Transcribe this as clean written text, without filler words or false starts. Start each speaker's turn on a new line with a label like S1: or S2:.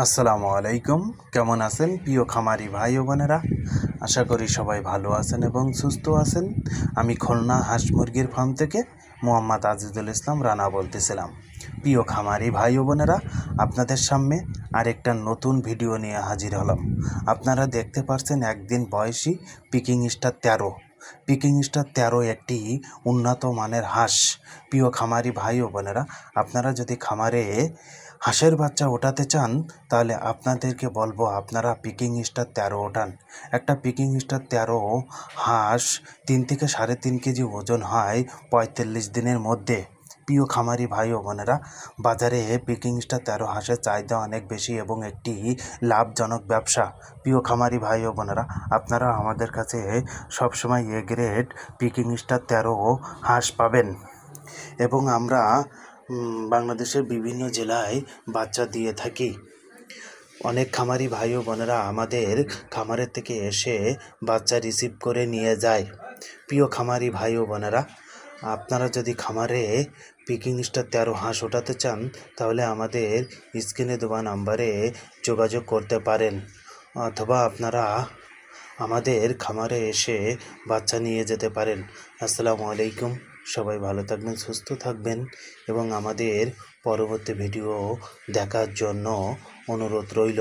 S1: আসসালামু আলাইকুম। কেমন আছেন প্রিয় খামারি ভাই ও বোনেরা? আশা করি সবাই ভালো আছেন এবং সুস্থ আছেন। আমি খুলনা হাঁস মুরগির ফার্ম থেকে মোহাম্মদ আজিজুল ইসলাম রানা বলতেছিলাম। প্রিয় খামারি ভাই ও বোনেরা, আপনাদের সামনে আরেকটা নতুন ভিডিও নিয়ে হাজির হলাম। আপনারা দেখতে পাচ্ছেন একদিন বয়সী পিকিং স্টার 13 একটি উন্নত মানের হাঁস। প্রিয় খামারি ভাই ও বোনেরা, আপনারা যদি খামারে হাঁসের বাচ্চা ওঠাতে চান তাহলে আপনাদেরকে বলবো আপনারা পিকিং স্টার 13 ওঠান। একটা পিকিং স্টার 13 হাঁস 3 থেকে 3.5 কেজি ওজন হয় 45 দিনের মধ্যে। প্রিয় খামারি ভাই ও বোনেরা, বাজারে পিকিং স্টার 13 হাঁসের চাহিদা অনেক বেশি এবং একটি লাভজনক ব্যবসা। প্রিয় খামারি ভাই ও বোনেরা, আপনারা আমাদের কাছে সবসময় এ গ্রেড পিকিং স্টার 13 হাঁস পাবেন এবং আমরা বাংলাদেশের বিভিন্ন জেলায় বাচ্চা দিয়ে থাকি। অনেক খামারি ভাই ও বোনেরা আমাদের খামারের থেকে এসে বাচ্চা রিসিভ করে নিয়ে যায়। প্রিয় খামারি ভাই ও বোনেরা, আপনারা যদি খামারে পিকিং স্টার 13 হাঁস ওঠাতে চান তাহলে আমাদের স্ক্রিনে দেওয়া নাম্বারে যোগাযোগ করতে পারেন, অথবা আপনারা আমাদের খামারে এসে বাচ্চা নিয়ে যেতে পারেন। আসসালামু আলাইকুম। সবাই ভালো থাকবেন, সুস্থ থাকবেন এবং আমাদের পরবর্তী ভিডিও দেখার জন্য অনুরোধ রইল।